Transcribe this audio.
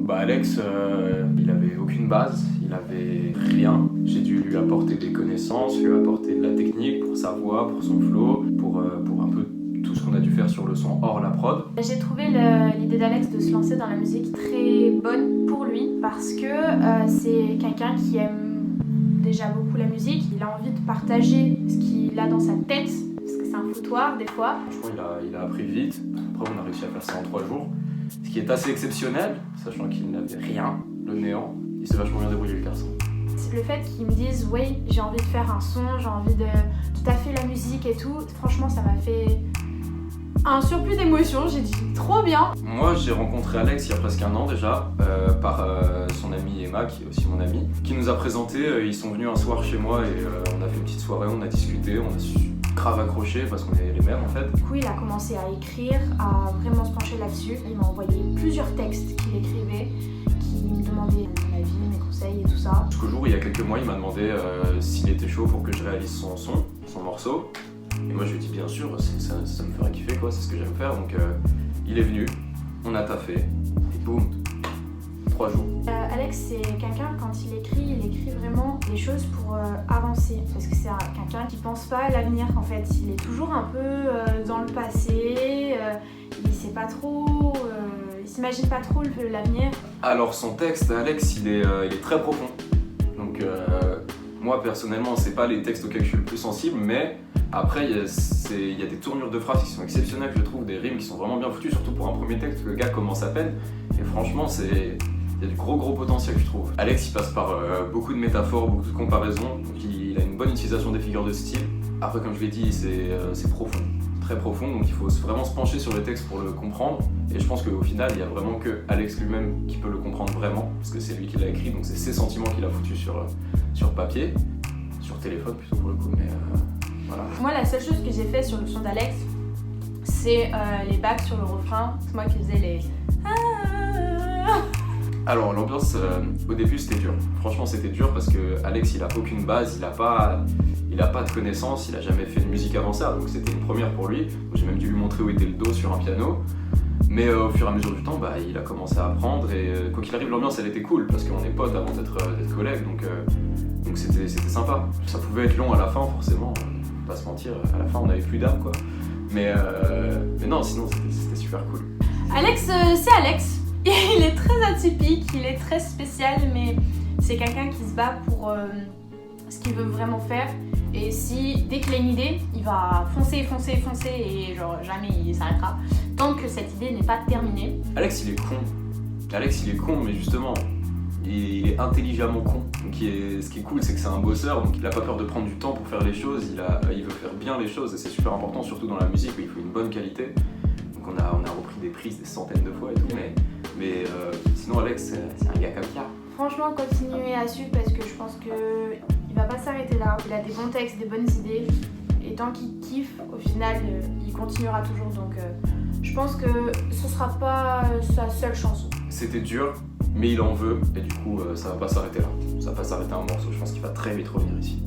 Bah Alex, il avait aucune base, il avait rien. J'ai dû lui apporter des connaissances, lui apporter de la technique pour sa voix, pour son flow, pour un peu tout ce qu'on a dû faire sur le son hors la prod. J'ai trouvé l'idée d'Alex de se lancer dans la musique très bonne pour lui parce que c'est quelqu'un qui aime déjà beaucoup la musique. Il a envie de partager ce qu'il a dans sa tête parce que c'est un foutoir des fois. Franchement, il a appris vite. Après, on a réussi à faire ça en 3 jours. Ce qui est assez exceptionnel, sachant qu'il n'avait rien, le néant. Il s'est vachement bien débrouillé, le garçon. Le fait qu'ils me disent oui, j'ai envie de faire un son, j'ai envie de tout à fait la musique et tout, franchement ça m'a fait un surplus d'émotions. J'ai dit trop bien. Moi j'ai rencontré Alex il y a presque 1 an déjà par son ami Emma, qui est aussi mon ami, qui nous a présenté. Ils sont venus un soir chez moi et on a fait une petite soirée, on a discuté, on a grave accroché parce qu'on est les mêmes en fait. Du coup il a commencé à écrire, à vraiment se pencher là-dessus. Il m'a envoyé plusieurs textes qu'il écrivait, qui me demandait mon avis, mes conseils et tout ça. Jusqu'au jour où il y a quelques mois il m'a demandé s'il était chaud pour que je réalise son morceau. Et moi je lui ai dit bien sûr, ça me ferait kiffer quoi, c'est ce que j'aime faire. Donc il est venu, on a taffé et boum, 3 jours. Alex c'est quelqu'un, quand il écrit vraiment les choses pour avancer. Parce que c'est quelqu'un qui pense pas à l'avenir en fait. Il est toujours un peu dans le passé, il sait pas trop, il s'imagine pas trop l'avenir. Alors son texte, Alex, il est très profond. Donc moi personnellement c'est pas les textes auxquels je suis le plus sensible, mais après il y a des tournures de phrases qui sont exceptionnelles, je trouve, des rimes qui sont vraiment bien foutues, surtout pour un premier texte, le gars commence à peine, et franchement il y a du gros potentiel je trouve. Alex il passe par beaucoup de métaphores, beaucoup de comparaisons, donc il a une bonne utilisation des figures de style. Après comme je l'ai dit, c'est profond, très profond, donc il faut vraiment se pencher sur le texte pour le comprendre, et je pense qu'au final il y a vraiment que Alex lui-même qui peut le comprendre vraiment, parce que c'est lui qui l'a écrit, donc c'est ses sentiments qu'il a foutus sur papier, sur téléphone plutôt pour le coup, mais voilà. Moi la seule chose que j'ai fait sur le son d'Alex, c'est les bacs sur le refrain. C'est moi qui faisais les... Alors l'ambiance au début c'était dur, franchement c'était dur parce que Alex il a aucune base, il a pas de connaissances, il a jamais fait de musique avant ça, donc c'était une première pour lui. J'ai même dû lui montrer où était le do sur un piano, mais au fur et à mesure du temps il a commencé à apprendre, et quoi qu'il arrive l'ambiance elle était cool parce qu'on est potes avant d'être collègues, donc c'était sympa. Ça pouvait être long à la fin forcément, pas se mentir, à la fin on avait plus d'âme quoi, mais non sinon c'était super cool. Alex c'est Alex. Il est très atypique, il est très spécial, mais c'est quelqu'un qui se bat pour ce qu'il veut vraiment faire. Et dès qu'il a une idée, il va foncer et genre jamais il s'arrêtera tant que cette idée n'est pas terminée. Alex il est con, mais justement il est intelligemment con. Donc ce qui est cool c'est que c'est un bosseur, donc il a pas peur de prendre du temps pour faire les choses, il veut faire bien les choses, et c'est super important surtout dans la musique où il faut une bonne qualité. Donc on a repris des prises des centaines de fois et tout, mais sinon Alex c'est un gars comme ça. Franchement continuez à suivre parce que je pense qu'il va pas s'arrêter là. Il a des bons textes, des bonnes idées, et tant qu'il kiffe au final il continuera toujours, donc je pense que ce sera pas sa seule chanson. C'était dur mais il en veut, et du coup ça va pas s'arrêter là, ça va pas s'arrêter à un morceau, je pense qu'il va très vite revenir ici.